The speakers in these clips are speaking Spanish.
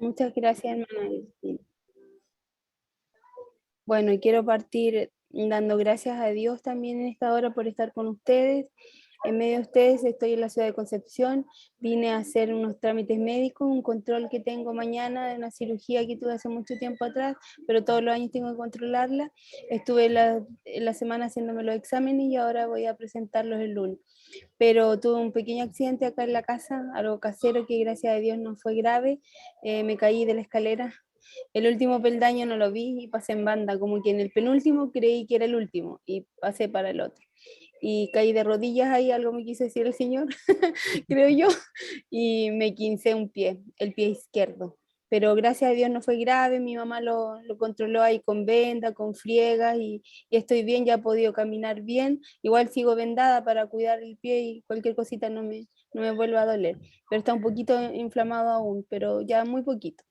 Muchas gracias, hermana Cristina. Bueno, y quiero partir dando gracias a Dios también en esta hora por estar con ustedes. En medio de ustedes estoy en la ciudad de Concepción. Vine a hacer unos trámites médicos, un control que tengo mañana de una cirugía que tuve hace mucho tiempo atrás, pero todos los años tengo que controlarla. Estuve la semana haciéndome los exámenes y ahora voy a presentarlos el lunes. Pero tuve un pequeño accidente acá en la casa, algo casero que gracias a Dios no fue grave. Me caí de la escalera. El último peldaño no lo vi y pasé en banda, como que en el penúltimo creí que era el último y pasé para el otro. Y caí de rodillas ahí, algo me quiso decir el señor, creo yo, y me quincé un pie, el pie izquierdo. Pero gracias a Dios no fue grave, mi mamá lo controló ahí con venda, con friegas y estoy bien, ya he podido caminar bien. Igual sigo vendada para cuidar el pie y cualquier cosita no me vuelva a doler. Pero está un poquito inflamado aún, pero ya muy poquito,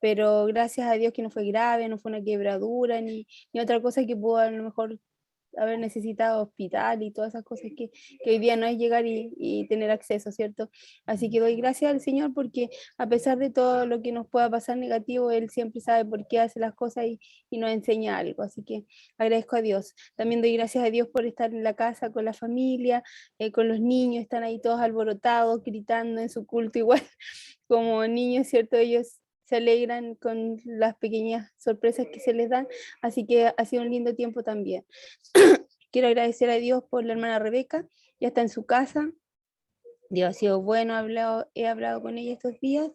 pero gracias a Dios que no fue grave, no fue una quebradura, ni otra cosa que pudo a lo mejor haber necesitado hospital y todas esas cosas que hoy día no es llegar y tener acceso, ¿cierto? Así que doy gracias al Señor porque a pesar de todo lo que nos pueda pasar negativo, Él siempre sabe por qué hace las cosas y nos enseña algo. Así que agradezco a Dios. También doy gracias a Dios por estar en la casa con la familia, con los niños, están ahí todos alborotados, gritando en su culto igual como niños, ¿cierto? Ellos se alegran con las pequeñas sorpresas que se les dan, así que ha sido un lindo tiempo también. Quiero agradecer a Dios por la hermana Rebeca, ya está en su casa, Dios ha sido bueno, he hablado con ella estos días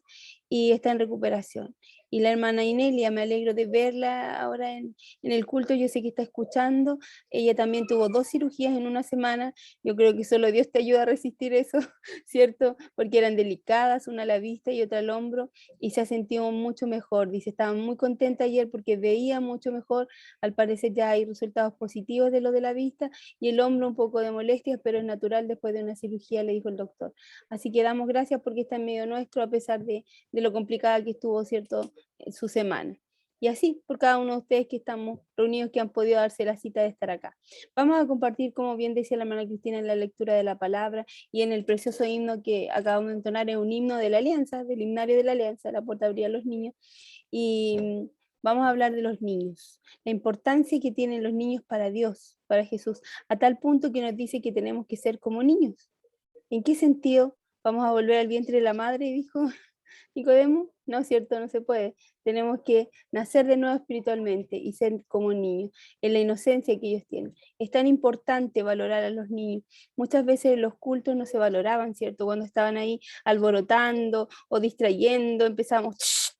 y está en recuperación. Y la hermana Inelia, me alegro de verla ahora en el culto, yo sé que está escuchando. Ella también tuvo 2 cirugías en una semana. Yo creo que solo Dios te ayuda a resistir eso, ¿cierto? Porque eran delicadas, una a la vista y otra al hombro, y se ha sentido mucho mejor. Dice, estaba muy contenta ayer porque veía mucho mejor. Al parecer ya hay resultados positivos de lo de la vista y el hombro un poco de molestias, pero es natural después de una cirugía, le dijo el doctor. Así que damos gracias porque está en medio nuestro, a pesar de lo complicada que estuvo, ¿cierto?, su semana. Y así, por cada uno de ustedes que estamos reunidos, que han podido darse la cita de estar acá. Vamos a compartir, como bien decía la hermana Cristina, en la lectura de la palabra y en el precioso himno que acabamos de entonar, es un himno de la alianza, del himnario de la alianza, la puerta abría a los niños. Y vamos a hablar de los niños, la importancia que tienen los niños para Dios, para Jesús, a tal punto que nos dice que tenemos que ser como niños. ¿En qué sentido? Vamos a volver al vientre de la madre, dijo Nicodemo. No es cierto, no se puede. Tenemos que nacer de nuevo espiritualmente y ser como niños, en la inocencia que ellos tienen. Es tan importante valorar a los niños. Muchas veces los cultos no se valoraban, ¿cierto? Cuando estaban ahí alborotando o distrayendo, empezamos,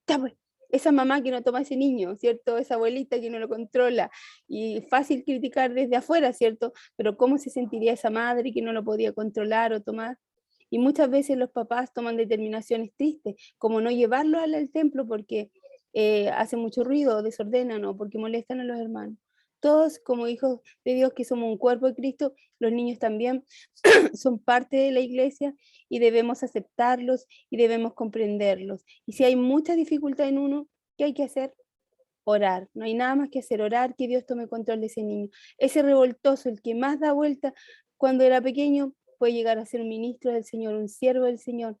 pues, esa mamá que no toma a ese niño, ¿cierto? Esa abuelita que no lo controla. Y fácil criticar desde afuera, ¿cierto? Pero ¿cómo se sentiría esa madre que no lo podía controlar o tomar? Y muchas veces los papás toman determinaciones tristes, como no llevarlo al templo porque hace mucho ruido, o desordenan o porque molestan a los hermanos. Todos como hijos de Dios que somos un cuerpo de Cristo, los niños también son parte de la iglesia y debemos aceptarlos y debemos comprenderlos. Y si hay mucha dificultad en uno, ¿qué hay que hacer? Orar. No hay nada más que hacer, orar, que Dios tome control de ese niño. Ese revoltoso, el que más da vuelta cuando era pequeño, puede llegar a ser un ministro del Señor, un siervo del Señor,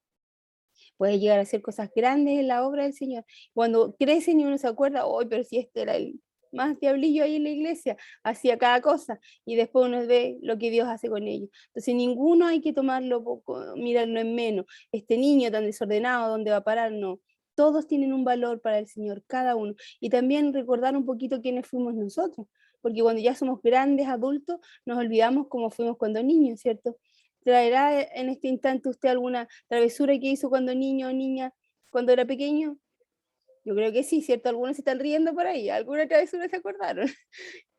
puede llegar a hacer cosas grandes en la obra del Señor. Cuando crecen y uno se acuerda, hoy, pero si este era el más diablillo ahí en la iglesia, hacía cada cosa, y después uno ve lo que Dios hace con ellos. Entonces, ninguno hay que tomarlo poco, mirarlo en menos. Este niño tan desordenado, ¿dónde va a parar? No. Todos tienen un valor para el Señor, cada uno. Y también recordar un poquito quiénes fuimos nosotros, porque cuando ya somos grandes adultos, nos olvidamos cómo fuimos cuando niños, ¿cierto? ¿Traerá en este instante usted alguna travesura que hizo cuando niño o niña, cuando era pequeño? Yo creo que sí, ¿cierto? Algunos se están riendo por ahí, alguna travesura se acordaron.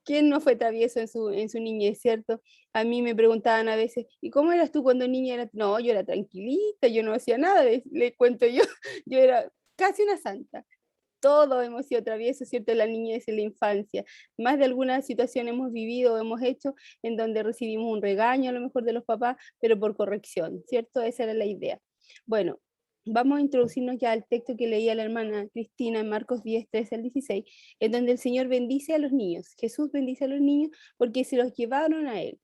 ¿Quién no fue travieso en su niñez, cierto? A mí me preguntaban a veces, ¿y cómo eras tú cuando niña? No, yo era tranquilita, yo no hacía nada, le cuento yo, yo era casi una santa. Todos hemos sido traviesos, ¿cierto? En la niñez, en la infancia. Más de alguna situación hemos vivido o hemos hecho en donde recibimos un regaño a lo mejor de los papás, pero por corrección, ¿cierto? Esa era la idea. Bueno, vamos a introducirnos ya al texto que leía la hermana Cristina en Marcos 10, 13 al 16, en donde el Señor bendice a los niños. Jesús bendice a los niños porque se los llevaron a Él.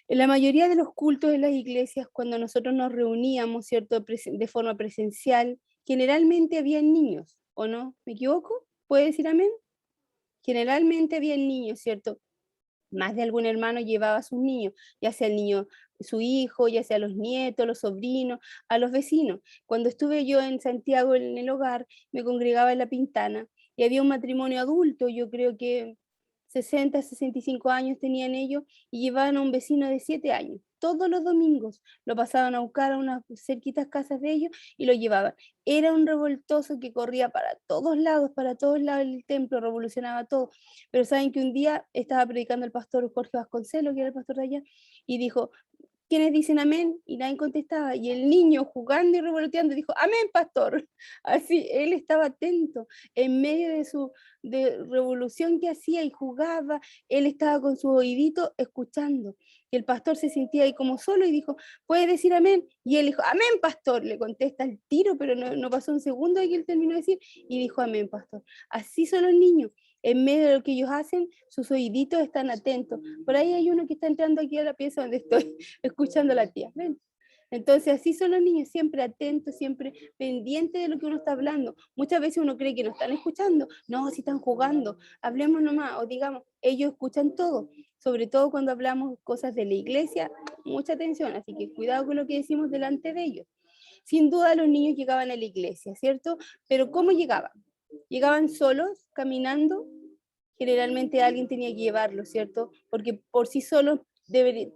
En la mayoría de los cultos en las iglesias, cuando nosotros nos reuníamos, ¿cierto?, de forma presencial, generalmente habían niños, ¿o no? ¿Me equivoco? ¿Puede decir amén? Generalmente habían niños, ¿cierto? Más de algún hermano llevaba a sus niños, ya sea el niño, su hijo, ya sea los nietos, los sobrinos, a los vecinos. Cuando estuve yo en Santiago en el hogar, me congregaba en La Pintana y había un matrimonio adulto, yo creo que 60, 65 años tenían ellos y llevaban a un vecino de 7 años. Todos los domingos lo pasaban a buscar a unas cerquitas casas de ellos y lo llevaban. Era un revoltoso que corría para todos lados del templo, revolucionaba todo. Pero saben que un día estaba predicando el pastor Jorge Vasconcelos, que era el pastor de allá, y dijo, ¿quiénes dicen amén? Y nadie contestaba. Y el niño jugando y revoloteando dijo, amén, pastor. Así, él estaba atento en medio de su revolución que hacía y jugaba. Él estaba con su oídito escuchando. Y el pastor se sentía ahí como solo y dijo, ¿puede decir amén? Y él dijo, amén, pastor. Le contesta el tiro, pero no pasó un segundo de que él terminó de decir y dijo, amén, pastor. Así son los niños. En medio de lo que ellos hacen, sus oíditos están atentos. Por ahí hay uno que está entrando aquí a la pieza donde estoy escuchando a la tía. ¿Ven? Entonces así son los niños, siempre atentos, siempre pendientes de lo que uno está hablando. Muchas veces uno cree que no están escuchando, no, si están jugando, hablemos nomás, o digamos, ellos escuchan todo, sobre todo cuando hablamos cosas de la iglesia, mucha atención, así que cuidado con lo que decimos delante de ellos. Sin duda los niños llegaban a la iglesia, ¿cierto? Pero ¿cómo llegaban? Llegaban solos, caminando, generalmente alguien tenía que llevarlos, ¿cierto? Porque por sí solos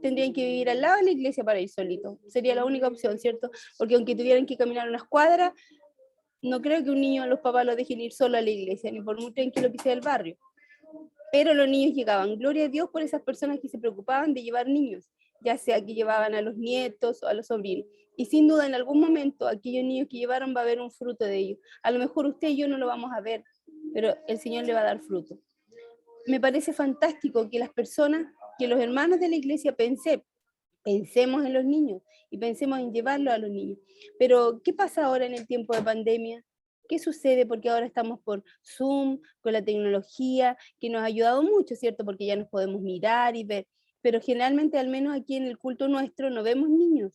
tendrían que vivir al lado de la iglesia para ir solitos. Sería la única opción, ¿cierto? Porque aunque tuvieran que caminar unas cuadras, no creo que un niño, los papás lo dejen ir solo a la iglesia, ni por muy tranquilo que sea el barrio. Pero los niños llegaban. Gloria a Dios por esas personas que se preocupaban de llevar niños, ya sea que llevaban a los nietos o a los sobrinos. Y sin duda, en algún momento, aquellos niños que llevaron va a haber un fruto de ellos. A lo mejor usted y yo no lo vamos a ver, pero el Señor le va a dar fruto. Me parece fantástico que las personas, que los hermanos de la iglesia pensemos en los niños y pensemos en llevarlos a los niños. Pero, ¿qué pasa ahora en el tiempo de pandemia? ¿Qué sucede? Porque ahora estamos por Zoom, con la tecnología, que nos ha ayudado mucho, ¿cierto? Porque ya nos podemos mirar y ver. Pero generalmente, al menos aquí en el culto nuestro, no vemos niños.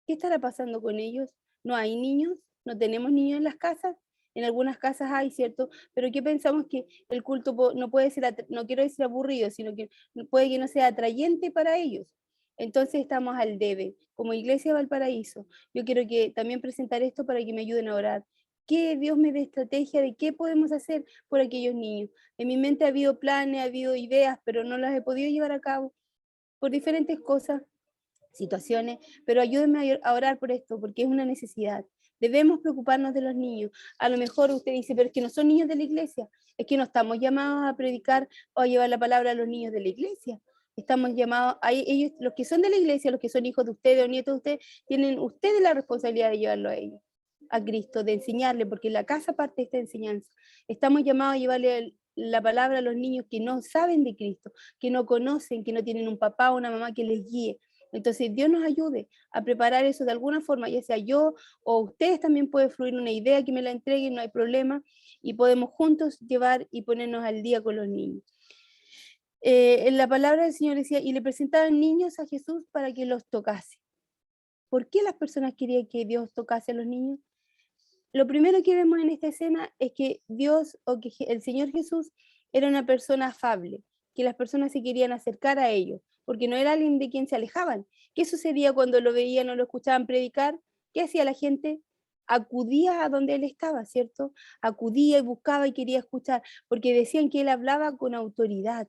¿Qué estará pasando con ellos? ¿No hay niños? ¿No tenemos niños en las casas? En algunas casas hay, ¿cierto? Pero ¿qué pensamos que el culto no puede ser, no quiero decir aburrido, sino que puede que no sea atrayente para ellos? Entonces estamos al debe. Como Iglesia Valparaíso, yo quiero que también presentar esto para que me ayuden a orar. Que Dios me dé estrategia de qué podemos hacer por aquellos niños. En mi mente ha habido planes, ha habido ideas, pero no las he podido llevar a cabo por diferentes cosas, situaciones, pero ayúdenme a orar por esto, porque es una necesidad. Debemos preocuparnos de los niños. A lo mejor usted dice, pero es que no son niños de la iglesia, es que no estamos llamados a predicar o a llevar la palabra a los niños de la iglesia. Estamos llamados, a ellos, los que son de la iglesia, los que son hijos de ustedes o nietos de ustedes, tienen ustedes la responsabilidad de llevarlo a ellos, a Cristo, de enseñarle, porque la casa parte de esta enseñanza. Estamos llamados a llevarle la palabra a los niños que no saben de Cristo, que no conocen, que no tienen un papá o una mamá que les guíe. Entonces, Dios nos ayude a preparar eso de alguna forma, ya sea yo o ustedes también puede fluir una idea que me la entreguen, no hay problema, y podemos juntos llevar y ponernos al día con los niños. En la palabra del Señor decía, y le presentaban niños a Jesús para que los tocase. ¿Por qué las personas querían que Dios tocase a los niños? Lo primero que vemos en esta escena es que Dios o que el Señor Jesús era una persona afable, que las personas se querían acercar a ellos, porque no era alguien de quien se alejaban. ¿Qué sucedía cuando lo veían o lo escuchaban predicar? ¿Qué hacía la gente? Acudía a donde él estaba, ¿cierto? Acudía y buscaba y quería escuchar, porque decían que él hablaba con autoridad.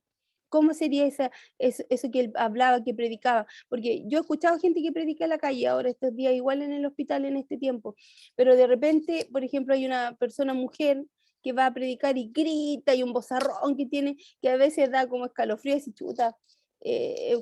¿Cómo sería eso que él hablaba, que predicaba? Porque yo he escuchado gente que predica en la calle ahora estos días, igual en el hospital en este tiempo, pero de repente, por ejemplo, hay una persona mujer que va a predicar y grita y un vozarrón que tiene, que a veces da como escalofríos y chuta,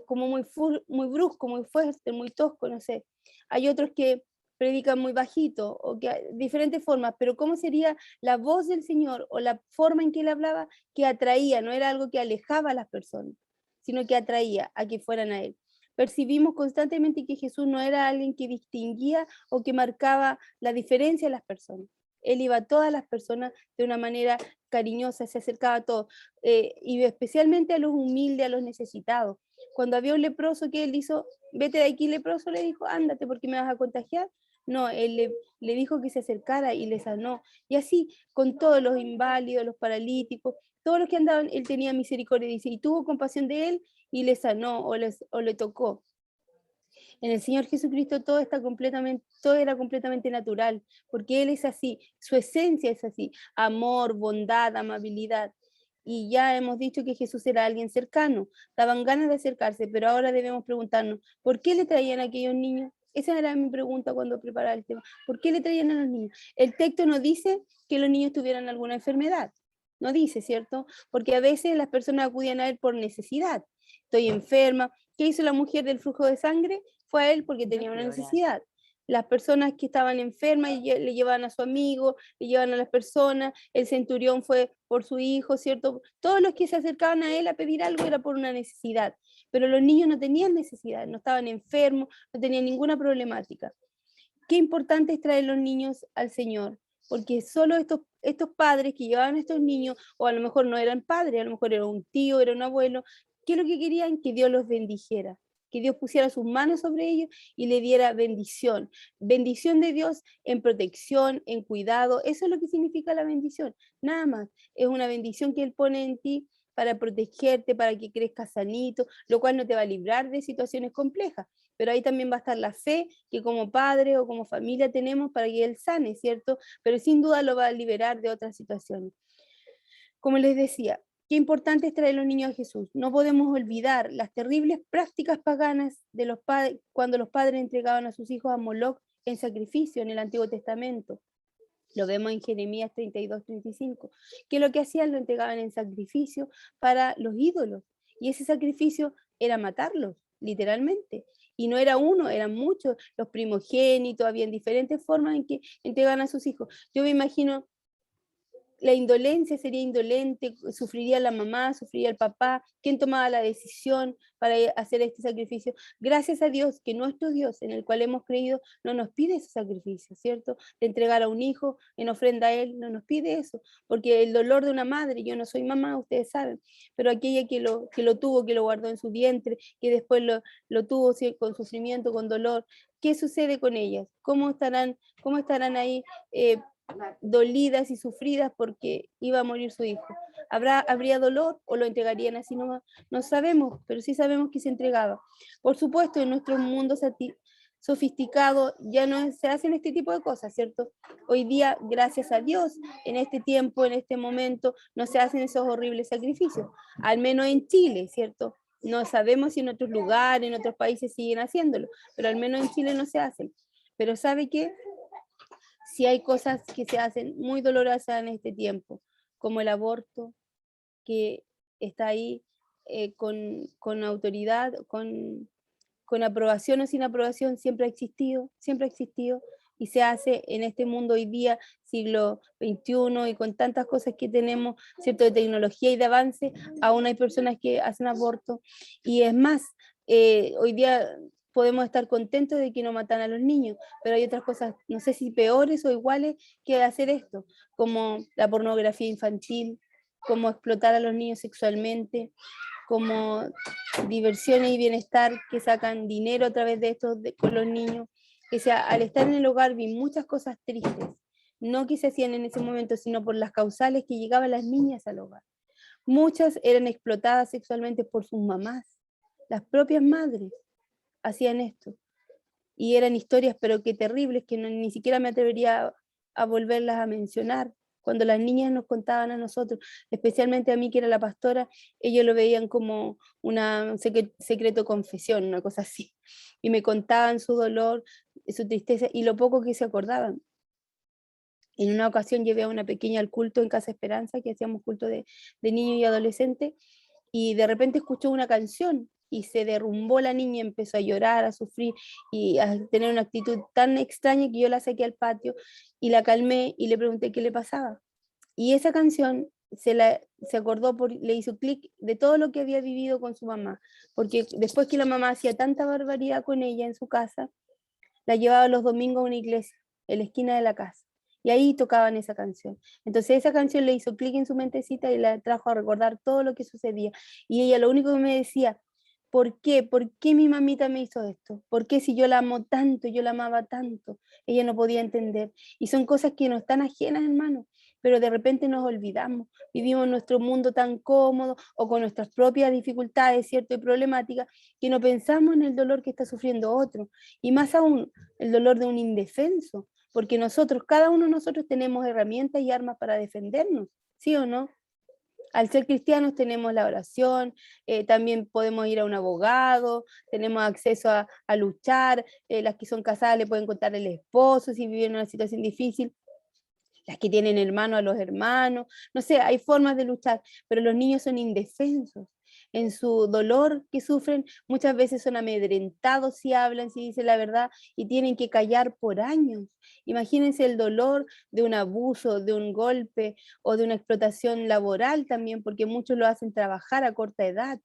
como muy brusco, muy fuerte, muy tosco, no sé. Hay otros que predican muy bajito o que hay diferentes formas, pero ¿cómo sería la voz del Señor o la forma en que él hablaba que atraía? No era algo que alejaba a las personas, sino que atraía a que fueran a él. Percibimos constantemente que Jesús no era alguien que distinguía o que marcaba la diferencia de las personas. Él iba a todas las personas de una manera cariñosa, se acercaba a todos, y especialmente a los humildes, a los necesitados. Cuando había un leproso que él hizo, vete de aquí leproso, le dijo, ándate porque me vas a contagiar. No, él le dijo que se acercara y le sanó. Y así con todos los inválidos, los paralíticos, todos los que andaban, él tenía misericordia, dice, y tuvo compasión de él y le sanó o le tocó. En el Señor Jesucristo todo era completamente natural, porque Él es así, su esencia es así, amor, bondad, amabilidad. Y ya hemos dicho que Jesús era alguien cercano, daban ganas de acercarse, pero ahora debemos preguntarnos, ¿por qué le traían a aquellos niños? Esa era mi pregunta cuando preparaba el tema. ¿Por qué le traían a los niños? El texto no dice que los niños tuvieran alguna enfermedad, no dice, ¿cierto? Porque a veces las personas acudían a Él por necesidad. Estoy enferma. ¿Qué hizo la mujer del flujo de sangre? Fue a él porque tenía una necesidad. Las personas que estaban enfermas le llevaban a su amigo, le llevaban a las personas, el centurión fue por su hijo, ¿cierto? Todos los que se acercaban a él a pedir algo era por una necesidad, pero los niños no tenían necesidad, no estaban enfermos, no tenían ninguna problemática. Qué importante es traer los niños al Señor, porque solo estos padres que llevaban a estos niños, o a lo mejor no eran padres, a lo mejor era un tío, era un abuelo, ¿qué es lo que querían? Que Dios los bendijera, que Dios pusiera sus manos sobre ellos y le diera bendición. Bendición de Dios en protección, en cuidado, eso es lo que significa la bendición, nada más. Es una bendición que Él pone en ti para protegerte, para que crezcas sanito, lo cual no te va a librar de situaciones complejas, pero ahí también va a estar la fe que como padre o como familia tenemos para que Él sane, ¿cierto? Pero sin duda lo va a liberar de otras situaciones. Como les decía, qué importante es traer a los niños a Jesús. No podemos olvidar las terribles prácticas paganas de los padres cuando los padres entregaban a sus hijos a Moloch en sacrificio en el Antiguo Testamento. Lo vemos en Jeremías 32-35, que lo que hacían lo entregaban en sacrificio para los ídolos. Y ese sacrificio era matarlos, literalmente. Y no era uno, eran muchos, los primogénitos, habían diferentes formas en que entregaban a sus hijos. Yo me imagino la indolencia sería indolente, sufriría la mamá, sufriría el papá, quién tomaba la decisión para hacer este sacrificio. Gracias a Dios que nuestro Dios en el cual hemos creído no nos pide ese sacrificio, ¿cierto? De entregar a un hijo en ofrenda a Él, no nos pide eso, porque el dolor de una madre, yo no soy mamá, ustedes saben, pero aquella que lo tuvo, que lo guardó en su vientre, que después lo tuvo ¿sí? Con sufrimiento, con dolor, ¿qué sucede con ellas? Cómo estarán ahí? Dolidas y sufridas porque iba a morir su hijo. ¿Habría dolor o lo entregarían así nomás? No sabemos, pero sí sabemos que se entregaba. Por supuesto, en nuestro mundo sofisticado ya no se hacen este tipo de cosas, ¿cierto? Hoy día, gracias a Dios, en este tiempo, en este momento, no se hacen esos horribles sacrificios, al menos en Chile, ¿cierto? No sabemos si en otros lugares, en otros países siguen haciéndolo, pero al menos en Chile no se hacen. Pero ¿sabe qué? Sí hay cosas que se hacen muy dolorosas en este tiempo, como el aborto, que está ahí con autoridad, con aprobación o sin aprobación, siempre ha existido y se hace en este mundo hoy día, siglo XXI, y con tantas cosas que tenemos, ¿cierto?, de tecnología y de avance, aún hay personas que hacen aborto. Y es más, hoy día podemos estar contentos de que no matan a los niños, pero hay otras cosas, no sé si peores o iguales que hacer esto, como la pornografía infantil, como explotar a los niños sexualmente, como diversiones y bienestar que sacan dinero a través de esto con los niños. Que sea, al estar en el hogar vi muchas cosas tristes, no que se hacían en ese momento, sino por las causales que llegaban las niñas al hogar. Muchas eran explotadas sexualmente por sus mamás, las propias madres hacían esto. Y eran historias, pero que terribles, que ni siquiera me atrevería a volverlas a mencionar. Cuando las niñas nos contaban a nosotros, especialmente a mí que era la pastora, ellos lo veían como un secreto confesión, una cosa así. Y me contaban su dolor, su tristeza y lo poco que se acordaban. En una ocasión llevé a una pequeña al culto en Casa Esperanza, que hacíamos culto de niños y adolescentes, y de repente escuchó una canción y se derrumbó la niña, empezó a llorar, a sufrir y a tener una actitud tan extraña que yo la saqué al patio y la calmé y le pregunté qué le pasaba. Y esa canción se acordó, le hizo clic de todo lo que había vivido con su mamá, porque después que la mamá hacía tanta barbaridad con ella en su casa, la llevaba los domingos a una iglesia, en la esquina de la casa. Y ahí tocaban esa canción. Entonces esa canción le hizo clic en su mentecita y la trajo a recordar todo lo que sucedía. Y ella lo único que me decía, ¿Por qué? ¿Por qué mi mamita me hizo esto? ¿Por qué si yo la amo tanto, yo la amaba tanto? Ella no podía entender. Y son cosas que no están ajenas, hermano, pero de repente nos olvidamos. Vivimos nuestro mundo tan cómodo o con nuestras propias dificultades, ¿cierto? Y problemáticas, que no pensamos en el dolor que está sufriendo otro. Y más aún, el dolor de un indefenso, porque nosotros, cada uno de nosotros tenemos herramientas y armas para defendernos, ¿sí o no? Al ser cristianos tenemos la oración, también podemos ir a un abogado, tenemos acceso a luchar, las que son casadas le pueden contar al esposo si viven una situación difícil, las que tienen hermanos a los hermanos, no sé, hay formas de luchar, pero los niños son indefensos. En su dolor que sufren, muchas veces son amedrentados si hablan, si dicen la verdad, y tienen que callar por años. Imagínense el dolor de un abuso, de un golpe o de una explotación laboral también, porque muchos lo hacen trabajar a corta edad,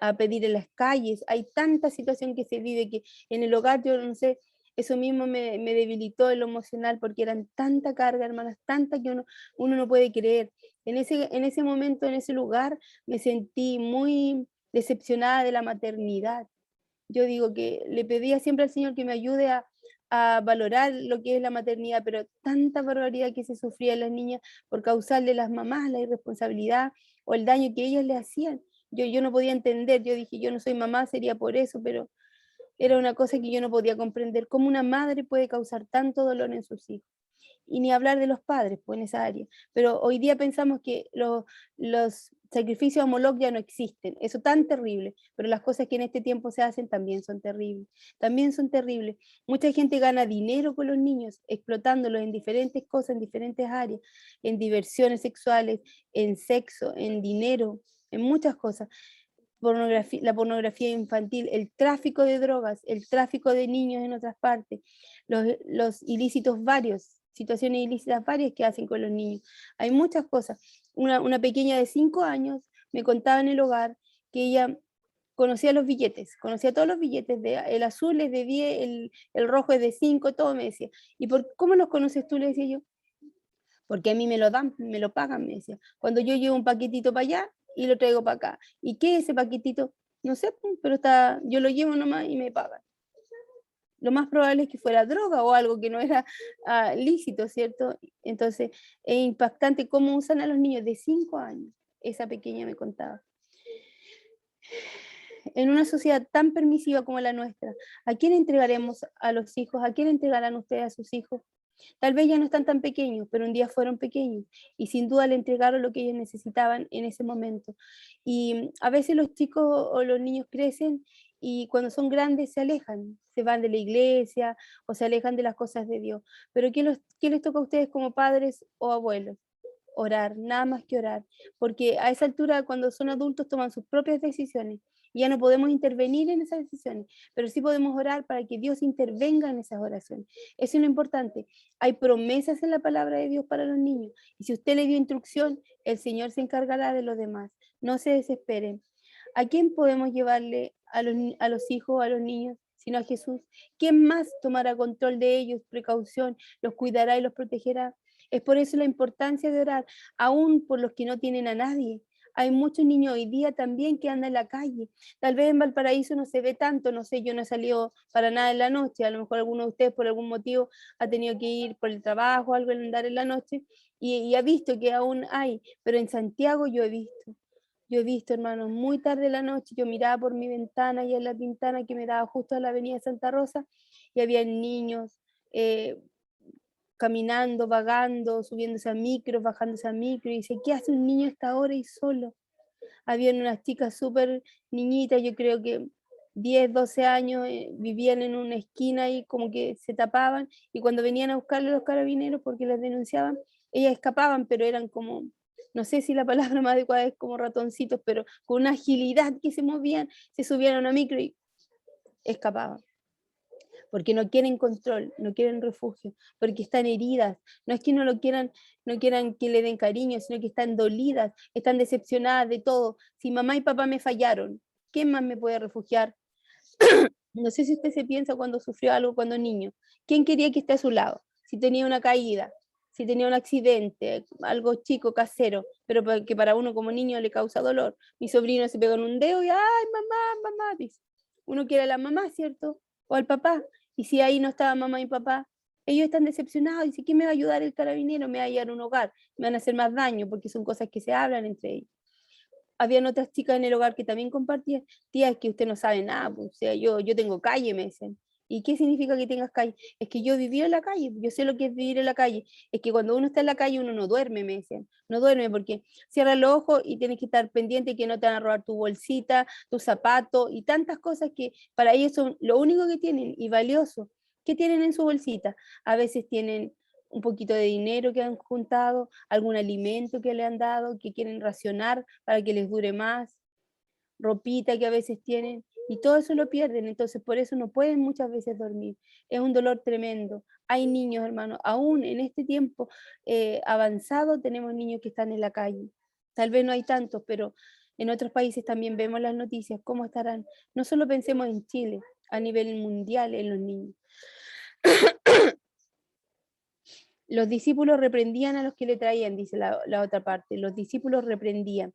a pedir en las calles. Hay tanta situación que se vive que en el hogar, yo no sé, eso mismo me debilitó en lo emocional porque eran tanta carga, hermanas, tanta que uno no puede creer. En ese momento, en ese lugar, me sentí muy decepcionada de la maternidad. Yo digo que le pedía siempre al Señor que me ayude a valorar lo que es la maternidad, pero tanta barbaridad que se sufría en las niñas por causarle las mamás la irresponsabilidad o el daño que ellas le hacían. Yo no podía entender, yo dije, yo no soy mamá, sería por eso, pero era una cosa que yo no podía comprender, cómo una madre puede causar tanto dolor en sus hijos. Y ni hablar de los padres, pues en esa área. Pero hoy día pensamos que los sacrificios a Moloch ya no existen, eso tan terrible, pero las cosas que en este tiempo se hacen también son terribles, también son terribles. Mucha gente gana dinero con los niños, explotándolos en diferentes cosas, en diferentes áreas, en diversiones sexuales, en sexo, en dinero, en muchas cosas la pornografía infantil, el tráfico de drogas, el tráfico de niños en otras partes, los ilícitos varios, situaciones ilícitas varias que hacen con los niños. Hay muchas cosas. Una pequeña de 5 años me contaba en el hogar que ella conocía los billetes, conocía todos los billetes, el azul es de 10, el rojo es de 5, todo me decía. ¿Y cómo los conoces tú? Le decía yo, porque a mí me lo dan, me lo pagan, me decía. Cuando yo llevo un paquetito para allá y lo traigo para acá. ¿Y qué es ese paquetito? No sé, pero yo lo llevo nomás y me pagan. Lo más probable es que fuera droga o algo que no era lícito, ¿cierto? Entonces, es impactante cómo usan a los niños de 5 años. Esa pequeña me contaba. En una sociedad tan permisiva como la nuestra, ¿a quién entregaremos a los hijos? ¿A quién entregarán ustedes a sus hijos? Tal vez ya no están tan pequeños, pero un día fueron pequeños y sin duda le entregaron lo que ellos necesitaban en ese momento. Y a veces los chicos o los niños crecen y cuando son grandes se alejan, se van de la iglesia o se alejan de las cosas de Dios. Pero ¿qué les toca a ustedes como padres o abuelos? Orar, nada más que orar, porque a esa altura cuando son adultos toman sus propias decisiones y ya no podemos intervenir en esas decisiones, pero sí podemos orar para que Dios intervenga en esas oraciones. Eso es lo importante. Hay promesas en la palabra de Dios para los niños y si usted le dio instrucción, el Señor se encargará de los demás. No se desesperen. ¿A quién podemos llevarle a los hijos, a los niños, sino a Jesús? ¿Quién más tomará control de ellos, precaución, los cuidará y los protegerá? Es por eso la importancia de orar, aún por los que no tienen a nadie. Hay muchos niños hoy día también que andan en la calle. Tal vez en Valparaíso no se ve tanto, no sé, yo no he salido para nada en la noche, a lo mejor alguno de ustedes por algún motivo ha tenido que ir por el trabajo, algo en andar en la noche, y ha visto que aún hay, pero en Santiago yo he visto, hermanos, muy tarde en la noche, yo miraba por mi ventana y en la ventana que me daba justo a la avenida Santa Rosa, y había niños, eh, caminando, vagando, subiéndose a micro, bajándose a micro, y dice, ¿qué hace un niño a esta hora y solo? Habían unas chicas súper niñitas, yo creo que 10 12 años, vivían en una esquina y como que se tapaban, y cuando venían a buscarle los carabineros porque las denunciaban, ellas escapaban, pero eran como, no sé si la palabra más adecuada es como ratoncitos, pero con una agilidad que se movían, se subían a una micro y escapaban porque no quieren control, no quieren refugio, porque están heridas. No es que no lo quieran, no quieran que le den cariño, sino que están dolidas, están decepcionadas de todo. Si mamá y papá me fallaron, ¿quién más me puede refugiar? No sé si usted se piensa cuando sufrió algo cuando niño. ¿Quién quería que esté a su lado? Si tenía una caída. si tenía un accidente, algo chico, casero, pero que para uno como niño le causa dolor. Mi sobrino se pegó en un dedo y, ay, mamá, mamá, dice. Uno quiere a la mamá, ¿cierto? O al papá. Y si ahí no estaba mamá y papá, ellos están decepcionados. Dicen, ¿quién me va a ayudar el carabinero? Me va a llevar a un hogar, me van a hacer más daño, porque son cosas que se hablan entre ellos. Habían otras chicas en el hogar que también compartían, tía, es que usted no sabe nada, pues, o sea, yo tengo calle, me dicen. ¿Y qué significa que tengas calle? Es que yo viví en la calle, yo sé lo que es vivir en la calle. Es que cuando uno está en la calle uno no duerme, me dicen. No duerme porque cierra los ojos y tienes que estar pendiente que no te van a robar tu bolsita, tu zapato y tantas cosas que para ellos son lo único que tienen y valioso. ¿Qué tienen en su bolsita? A veces tienen un poquito de dinero que han juntado, algún alimento que le han dado, que quieren racionar para que les dure más, ropita que a veces tienen, y todo eso lo pierden, entonces por eso no pueden muchas veces dormir. Es un dolor tremendo. Hay niños, hermanos, aún en este tiempo avanzado tenemos niños que están en la calle. Tal vez no hay tantos, pero en otros países también vemos las noticias, cómo estarán. No solo pensemos en Chile, a nivel mundial en los niños. Los discípulos reprendían a los que le traían, dice la otra parte, los discípulos reprendían.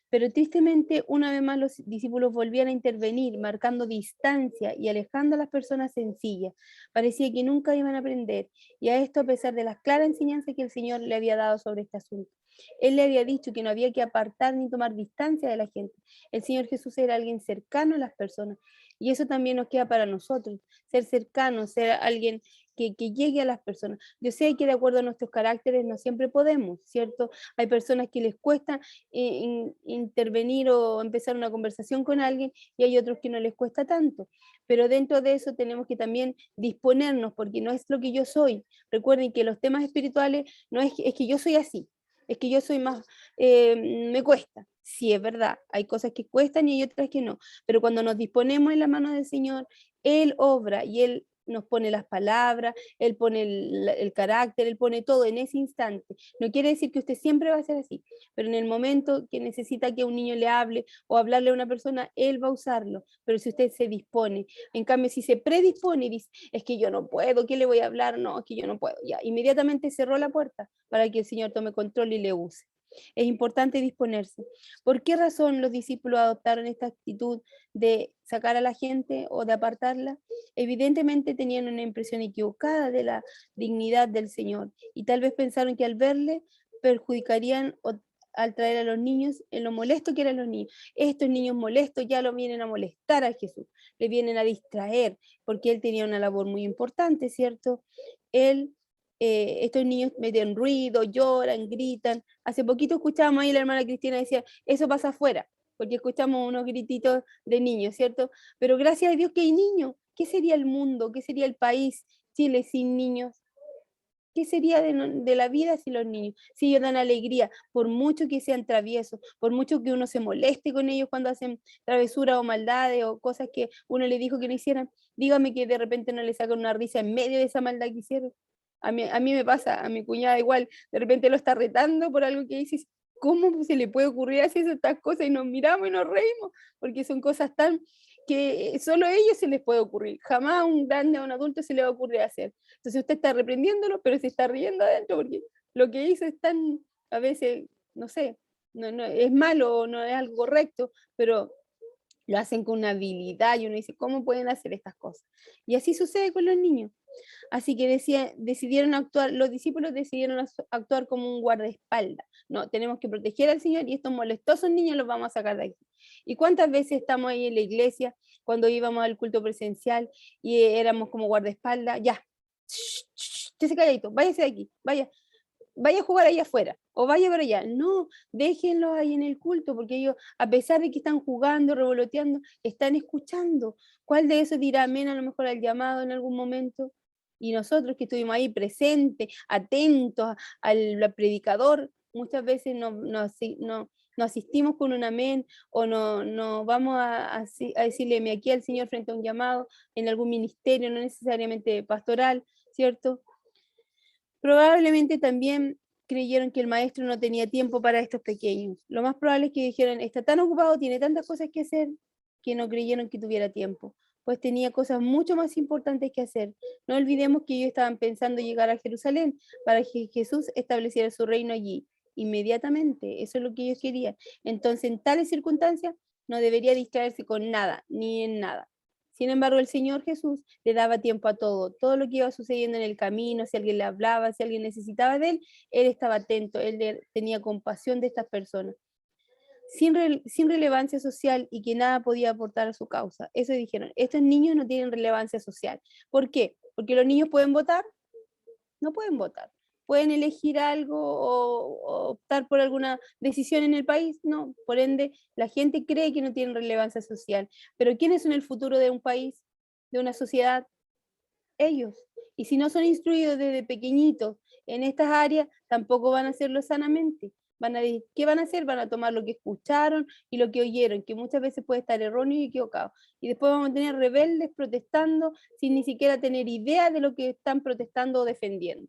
Pero tristemente, una vez más, los discípulos volvían a intervenir, marcando distancia y alejando a las personas sencillas. Parecía que nunca iban a aprender, y a esto a pesar de las claras enseñanzas que el Señor le había dado sobre este asunto. Él le había dicho que no había que apartar ni tomar distancia de la gente. El Señor Jesús era alguien cercano a las personas, y eso también nos queda para nosotros, ser cercanos, ser alguien que llegue a las personas. Yo sé que de acuerdo a nuestros caracteres no siempre podemos, ¿cierto? Hay personas que les cuesta intervenir o empezar una conversación con alguien y hay otros que no les cuesta tanto. Pero dentro de eso tenemos que también disponernos porque no es lo que yo soy. Recuerden que los temas espirituales no es que yo soy así, es que yo soy más, me cuesta. Sí, es verdad, hay cosas que cuestan y hay otras que no, pero cuando nos disponemos en la mano del Señor, Él obra y Él nos pone las palabras, Él pone el carácter, Él pone todo en ese instante. No quiere decir que usted siempre va a ser así, pero en el momento que necesita que un niño le hable o hablarle a una persona, Él va a usarlo, pero si usted se dispone. En cambio, si se predispone y dice, es que yo no puedo, ¿qué le voy a hablar? No, es que yo no puedo. Ya, inmediatamente cerró la puerta para que el Señor tome control y le use. Es importante disponerse. ¿Por qué razón los discípulos adoptaron esta actitud de sacar a la gente o de apartarla? Evidentemente tenían una impresión equivocada de la dignidad del Señor y tal vez pensaron que al verle perjudicarían al traer a los niños en lo molesto que eran los niños. Estos niños molestos ya lo vienen a molestar a Jesús, le vienen a distraer, porque él tenía una labor muy importante, ¿cierto? Él, estos niños meten ruido, lloran, gritan. Hace poquito escuchábamos ahí la hermana Cristina decía, eso pasa afuera, porque escuchamos unos grititos de niños, ¿cierto? Pero gracias a Dios que hay niños. ¿Qué sería el mundo? ¿Qué sería el país Chile sin niños? ¿Qué sería de la vida sin los niños? Si ellos dan alegría, por mucho que sean traviesos, por mucho que uno se moleste con ellos cuando hacen travesuras o maldades o cosas que uno le dijo que no hicieran, dígame que de repente no le sacan una risa en medio de esa maldad que hicieron. A mí me pasa, a mi cuñada igual, de repente lo está retando por algo que dices, ¿cómo se le puede ocurrir hacer estas cosas? Y nos miramos y nos reímos, porque son cosas tan que solo a ellos se les puede ocurrir, jamás a un grande, a un adulto se le va a ocurrir hacer. Entonces usted está reprendiéndolo, pero se está riendo adentro porque lo que hizo es tan, a veces, no sé, no es malo, no es algo correcto, pero lo hacen con una habilidad y uno dice, ¿cómo pueden hacer estas cosas? Y así sucede con los niños. Así que decidieron actuar, los discípulos decidieron actuar como un guardaespaldas. No, tenemos que proteger al Señor y estos molestosos niños los vamos a sacar de aquí. ¿Y cuántas veces estamos ahí en la iglesia cuando íbamos al culto presencial y éramos como guardaespaldas? Ya, estése calladito, váyase de aquí, vaya a jugar ahí afuera o vaya para allá. No, déjenlos ahí en el culto porque ellos, a pesar de que están jugando, revoloteando, están escuchando. ¿Cuál de esos dirá amén a lo mejor al llamado en algún momento? Y nosotros que estuvimos ahí presentes, atentos al predicador, muchas veces no asistimos con un amén o no vamos a decirle aquí al Señor frente a un llamado en algún ministerio, no necesariamente pastoral, ¿cierto? Probablemente también creyeron que el maestro no tenía tiempo para estos pequeños. Lo más probable es que dijeran, está tan ocupado, tiene tantas cosas que hacer, que no creyeron que tuviera tiempo. pues tenía cosas mucho más importantes que hacer. No olvidemos que ellos estaban pensando llegar a Jerusalén para que Jesús estableciera su reino allí, inmediatamente. Eso es lo que ellos querían. Entonces, en tales circunstancias, no debería distraerse con nada, ni en nada. Sin embargo, el Señor Jesús le daba tiempo a todo lo que iba sucediendo en el camino, si alguien le hablaba, si alguien necesitaba de él estaba atento, tenía compasión de estas personas sin relevancia social y que nada podía aportar a su causa. Eso dijeron, estos niños no tienen relevancia social. ¿Por qué? Porque los niños pueden votar, no pueden votar. ¿Pueden elegir algo o optar por alguna decisión en el país? No, por ende, la gente cree que no tienen relevancia social. Pero ¿quiénes son el futuro de un país, de una sociedad? Ellos. Y si no son instruidos desde pequeñitos en estas áreas, tampoco van a hacerlo sanamente. ¿Qué van a hacer? Van a tomar lo que escucharon y lo que oyeron, que muchas veces puede estar erróneo y equivocado. Y después vamos a tener rebeldes protestando sin ni siquiera tener idea de lo que están protestando o defendiendo.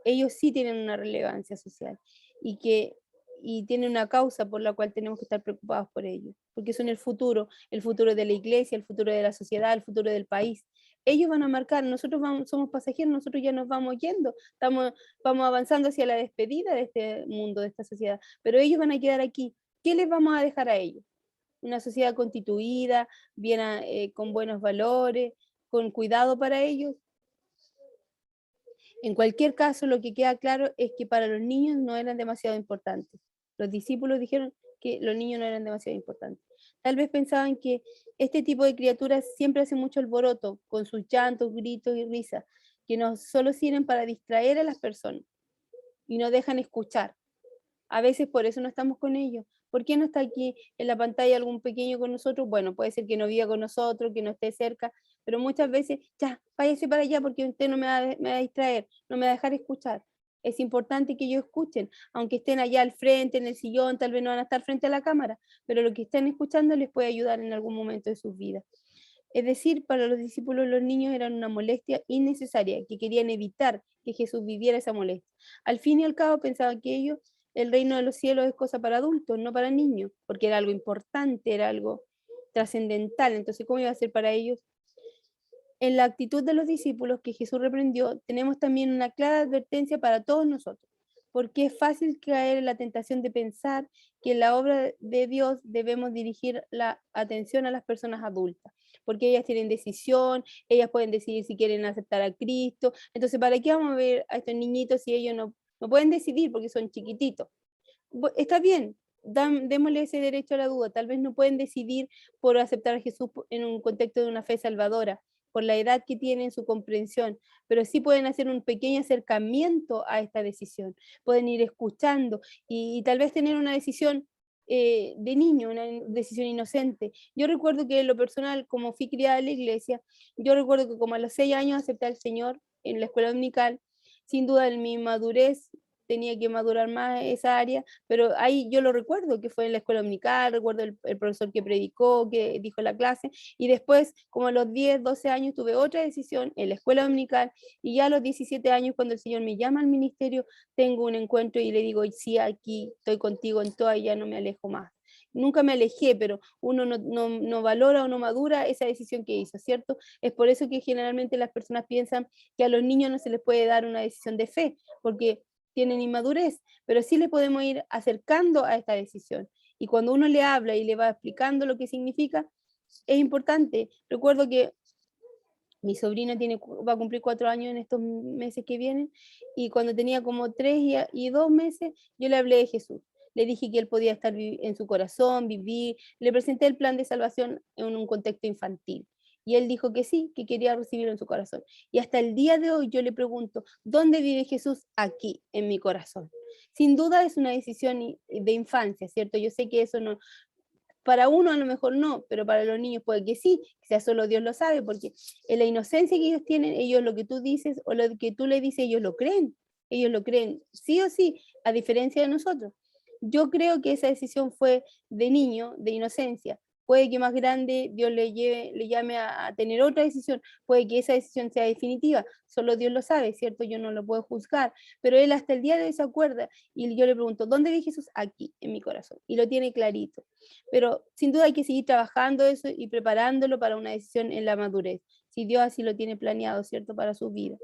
Ellos sí tienen una relevancia social y tienen una causa por la cual tenemos que estar preocupados por ellos, porque son el futuro de la iglesia, el futuro de la sociedad, el futuro del país. Ellos van a marcar, nosotros somos pasajeros, nosotros ya nos vamos yendo, vamos avanzando hacia la despedida de este mundo, de esta sociedad, pero ellos van a quedar aquí. ¿Qué les vamos a dejar a ellos? Una sociedad constituida, bien, con buenos valores, con cuidado para ellos. En cualquier caso, lo que queda claro es que para los niños no eran demasiado importantes. Los discípulos dijeron que los niños no eran demasiado importantes. Tal vez pensaban que este tipo de criaturas siempre hacen mucho alboroto, con sus llantos, gritos y risas, que no solo sirven para distraer a las personas y no dejan escuchar. A veces por eso no estamos con ellos. ¿Por qué no está aquí en la pantalla algún pequeño con nosotros? Bueno, puede ser que no viva con nosotros, que no esté cerca, pero muchas veces, ya, váyase para allá porque usted no me va a distraer, no me va a dejar escuchar. Es importante que ellos escuchen, aunque estén allá al frente, en el sillón, tal vez no van a estar frente a la cámara, pero lo que estén escuchando les puede ayudar en algún momento de sus vidas. Es decir, para los discípulos los niños eran una molestia innecesaria, que querían evitar que Jesús viviera esa molestia. Al fin y al cabo pensaban que ellos, el reino de los cielos es cosa para adultos, no para niños, porque era algo importante, era algo trascendental. Entonces, ¿cómo iba a ser para ellos? En la actitud de los discípulos que Jesús reprendió, tenemos también una clara advertencia para todos nosotros, porque es fácil caer en la tentación de pensar que en la obra de Dios debemos dirigir la atención a las personas adultas, porque ellas tienen decisión, ellas pueden decidir si quieren aceptar a Cristo. Entonces, ¿para qué vamos a ver a estos niñitos si ellos no pueden decidir porque son chiquititos? Está bien, démosle ese derecho a la duda. Tal vez no pueden decidir por aceptar a Jesús en un contexto de una fe salvadora, por la edad que tienen, su comprensión, pero sí pueden hacer un pequeño acercamiento a esta decisión. Pueden ir escuchando y tal vez tener una decisión de niño, una decisión inocente. Yo recuerdo que en lo personal, como fui criada en la iglesia, yo recuerdo que como a los 6 años acepté al Señor en la escuela dominical. Sin duda en mi madurez tenía que madurar más esa área, pero ahí yo lo recuerdo, que fue en la escuela dominical, recuerdo el profesor que predicó, que dijo la clase, y después, como a los 10, 12 años, tuve otra decisión en la escuela dominical, y ya a los 17 años, cuando el Señor me llama al ministerio, tengo un encuentro y le digo, sí, aquí estoy contigo en toda y ya no me alejo más. Nunca me alejé, pero uno no valora o no madura esa decisión que hizo, ¿cierto? Es por eso que generalmente las personas piensan que a los niños no se les puede dar una decisión de fe, porque tienen inmadurez, pero sí le podemos ir acercando a esta decisión. Y cuando uno le habla y le va explicando lo que significa, es importante. Recuerdo que mi sobrina va a cumplir 4 años en estos meses que vienen, y cuando tenía como 3 y 2 meses, yo le hablé de Jesús. Le dije que él podía estar en su corazón, vivir. Le presenté el plan de salvación en un contexto infantil. Y él dijo que sí, que quería recibirlo en su corazón. Y hasta el día de hoy yo le pregunto, ¿dónde vive Jesús? Aquí, en mi corazón. Sin duda es una decisión de infancia, ¿cierto? Yo sé que eso no, para uno a lo mejor no, pero para los niños puede que sí, quizás solo Dios lo sabe, porque en la inocencia que ellos tienen, ellos lo que tú dices o lo que tú le dices, ellos lo creen sí o sí, a diferencia de nosotros. Yo creo que esa decisión fue de niño, de inocencia, Puede que más grande Dios le llame a tener otra decisión, puede que esa decisión sea definitiva, solo Dios lo sabe, ¿cierto? Yo no lo puedo juzgar, pero él hasta el día de hoy se acuerda y yo le pregunto, ¿dónde vi Jesús? Aquí, en mi corazón, y lo tiene clarito. Pero sin duda hay que seguir trabajando eso y preparándolo para una decisión en la madurez, si Dios así lo tiene planeado, ¿cierto? Para su vida.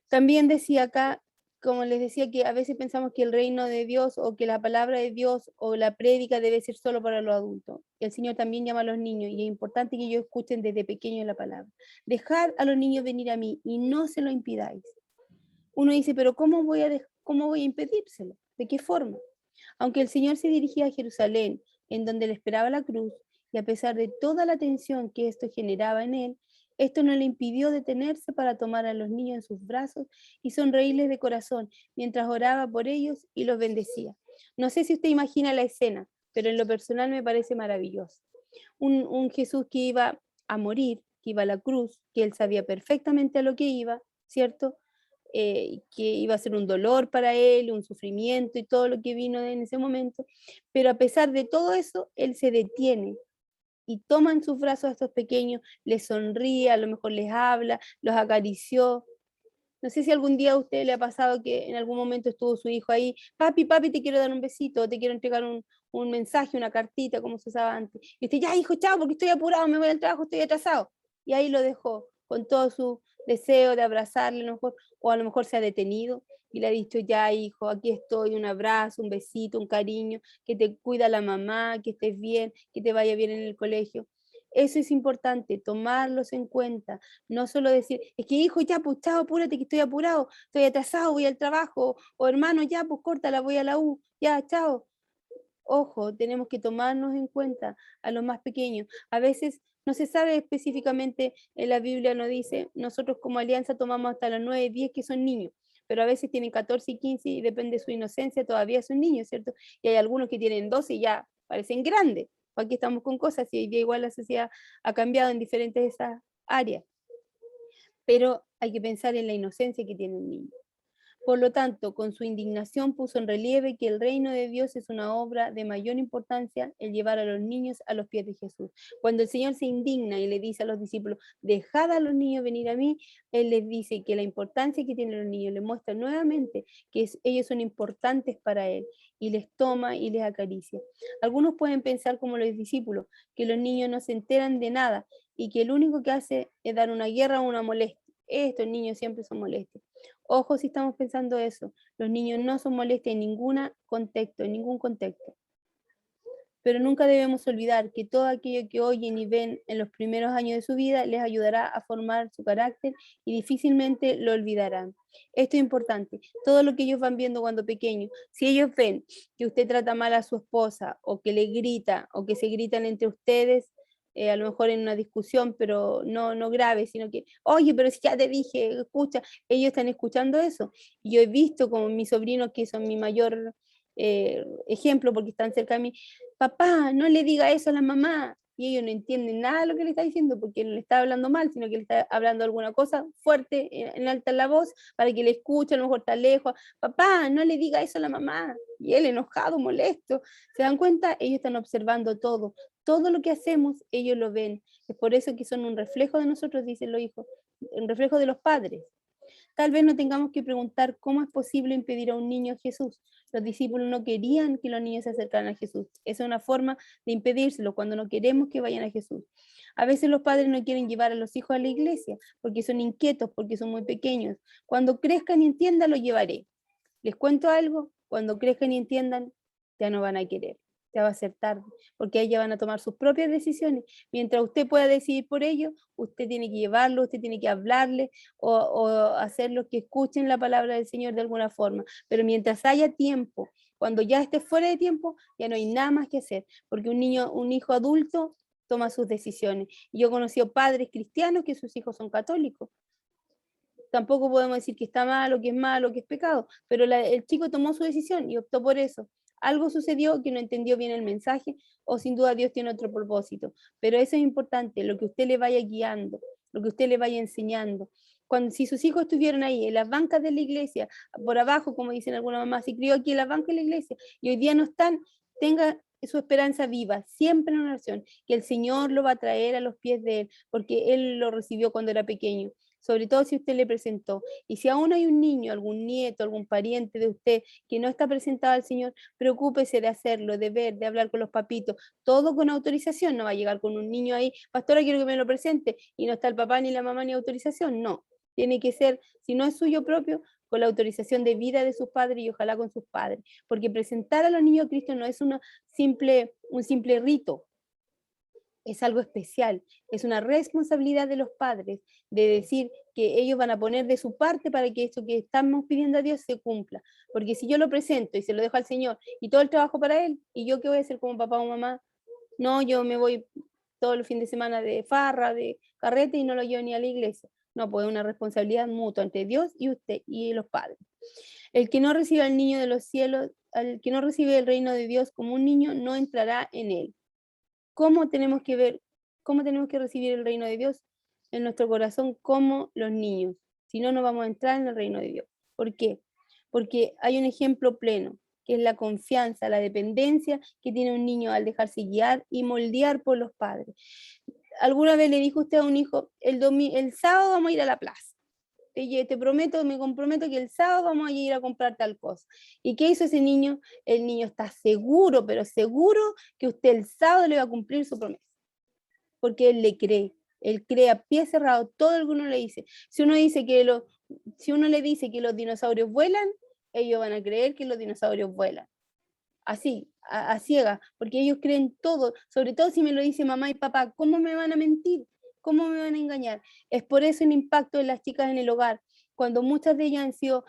También decía acá, como les decía, que a veces pensamos que el reino de Dios o que la palabra de Dios o la prédica debe ser solo para los adultos. El Señor también llama a los niños y es importante que ellos escuchen desde pequeños la palabra. Dejad a los niños venir a mí y no se lo impidáis. Uno dice, pero cómo voy a impedírselo? ¿De qué forma? Aunque el Señor se dirigía a Jerusalén, en donde le esperaba la cruz, y a pesar de toda la tensión que esto generaba en él, esto no le impidió detenerse para tomar a los niños en sus brazos y sonreírles de corazón mientras oraba por ellos y los bendecía. No sé si usted imagina la escena, pero en lo personal me parece maravilloso. Un Jesús que iba a morir, que iba a la cruz, que él sabía perfectamente a lo que iba, ¿cierto? Que iba a ser un dolor para él, un sufrimiento y todo lo que vino en ese momento, pero a pesar de todo eso, él se detiene y toma en sus brazos a estos pequeños, les sonríe, a lo mejor les habla, los acarició. No sé si algún día a usted le ha pasado que en algún momento estuvo su hijo ahí, papi, papi, te quiero dar un besito, te quiero entregar un mensaje, una cartita, como se usaba antes. Y usted, ya, hijo, chao, porque estoy apurado, me voy al trabajo, estoy atrasado. Y ahí lo dejó, con todo su deseo de abrazarle, a lo mejor, o a lo mejor se ha detenido y le ha dicho, ya, hijo, aquí estoy, un abrazo, un besito, un cariño, que te cuida la mamá, que estés bien, que te vaya bien en el colegio. Eso es importante, tomarlos en cuenta, no solo decir, es que hijo, ya, pues chao, apúrate que estoy apurado, estoy atrasado, voy al trabajo, o hermano, ya, pues córtala, voy a la U, ya, chao. Ojo, tenemos que tomarnos en cuenta a los más pequeños. A veces no se sabe específicamente, en la Biblia no dice, nosotros como alianza tomamos hasta los 9, 10 que son niños, pero a veces tienen 14 y 15 y depende de su inocencia, todavía son niños, ¿cierto? Y hay algunos que tienen 12 y ya parecen grandes. Aquí estamos con cosas y hoy día igual la sociedad ha cambiado en diferentes de esas áreas, pero hay que pensar en la inocencia que tiene un niño. Por lo tanto, con su indignación puso en relieve que el reino de Dios es una obra de mayor importancia el llevar a los niños a los pies de Jesús. Cuando el Señor se indigna y le dice a los discípulos, dejad a los niños venir a mí, Él les dice que la importancia que tienen los niños, le muestra nuevamente que ellos son importantes para Él y les toma y les acaricia. Algunos pueden pensar como los discípulos, que los niños no se enteran de nada y que el único que hace es dar una guerra o una molestia. Estos niños siempre son molestias. Ojo si estamos pensando eso, los niños no son molestias en ningún contexto. Pero nunca debemos olvidar que todo aquello que oyen y ven en los primeros años de su vida les ayudará a formar su carácter y difícilmente lo olvidarán. Esto es importante, todo lo que ellos van viendo cuando pequeños, si ellos ven que usted trata mal a su esposa o que le grita o que se gritan entre ustedes, a lo mejor en una discusión, pero no grave, sino que, oye, pero si ya te dije, escucha, ellos están escuchando eso. Y yo he visto como mis sobrinos, que son mi mayor ejemplo porque están cerca de mí, papá, no le diga eso a la mamá. Y ellos no entienden nada de lo que le está diciendo porque no le está hablando mal, sino que le está hablando alguna cosa fuerte, en alta la voz, para que le escuche, a lo mejor está lejos. Papá, no le diga eso a la mamá. Y él enojado, molesto. ¿Se dan cuenta? Ellos están observando todo. Todo lo que hacemos, ellos lo ven. Es por eso que son un reflejo de nosotros, dicen los hijos, un reflejo de los padres. Tal vez no tengamos que preguntar cómo es posible impedir a un niño a Jesús. Los discípulos no querían que los niños se acercaran a Jesús. Esa es una forma de impedírselo cuando no queremos que vayan a Jesús. A veces los padres no quieren llevar a los hijos a la iglesia porque son inquietos, porque son muy pequeños. Cuando crezcan y entiendan, lo llevaré. Les cuento algo, cuando crezcan y entiendan, ya no van a querer, ya va a ser tarde, porque ellos van a tomar sus propias decisiones. Mientras usted pueda decidir por ellos, usted tiene que llevarlo, usted tiene que hablarle o hacerlo que escuchen la palabra del Señor de alguna forma. Pero mientras haya tiempo, cuando ya esté fuera de tiempo, ya no hay nada más que hacer, porque un niño, un hijo adulto toma sus decisiones. Y yo he conocido padres cristianos que sus hijos son católicos. Tampoco podemos decir que está mal o que es malo, que es pecado, pero el chico tomó su decisión y optó por eso. Algo sucedió que no entendió bien el mensaje o sin duda Dios tiene otro propósito, pero eso es importante, lo que usted le vaya guiando, lo que usted le vaya enseñando. Si sus hijos estuvieron ahí en las bancas de la iglesia, por abajo, como dicen algunas mamás, se crió aquí en las bancas de la iglesia y hoy día no están, tenga su esperanza viva, siempre en oración, que el Señor lo va a traer a los pies de Él, porque Él lo recibió cuando era pequeño, sobre todo si usted le presentó. Y si aún hay un niño, algún nieto, algún pariente de usted que no está presentado al Señor, preocúpese de hacerlo, de ver, de hablar con los papitos, todo con autorización. No va a llegar con un niño ahí, pastora, quiero que me lo presente, y no está el papá, ni la mamá, ni autorización. No, tiene que ser, si no es suyo propio, con la autorización de vida de sus padres y ojalá con sus padres, porque presentar a los niños a Cristo no es un simple rito, es algo especial, es una responsabilidad de los padres de decir que ellos van a poner de su parte para que esto que estamos pidiendo a Dios se cumpla, porque si yo lo presento y se lo dejo al Señor y todo el trabajo para Él, ¿y yo qué voy a hacer como papá o mamá? No, yo me voy todos los fines de semana de farra, de carrete y no lo llevo ni a la iglesia. No, pues es una responsabilidad mutua entre Dios y usted y los padres. El que no recibe al niño de los cielos, al que no recibe el reino de Dios como un niño, no entrará en él. ¿Cómo tenemos que ver, cómo tenemos que recibir el reino de Dios en nuestro corazón como los niños? Si no, no vamos a entrar en el reino de Dios. ¿Por qué? Porque hay un ejemplo pleno, que es la confianza, la dependencia que tiene un niño al dejarse guiar y moldear por los padres. ¿Alguna vez le dijo usted a un hijo, el sábado vamos a ir a la plaza? Te prometo, me comprometo que el sábado vamos a ir a comprar tal cosa. ¿Y qué hizo ese niño? El niño está seguro, pero seguro que usted el sábado le va a cumplir su promesa, porque él cree a pie cerrado todo lo que uno le dice. Si uno le dice que los dinosaurios vuelan, ellos van a creer que los dinosaurios vuelan. Así, a ciega, porque ellos creen todo, sobre todo si me lo dice mamá y papá, ¿cómo me van a mentir? ¿Cómo me van a engañar? Es por eso el impacto de las chicas en el hogar, cuando muchas de ellas sido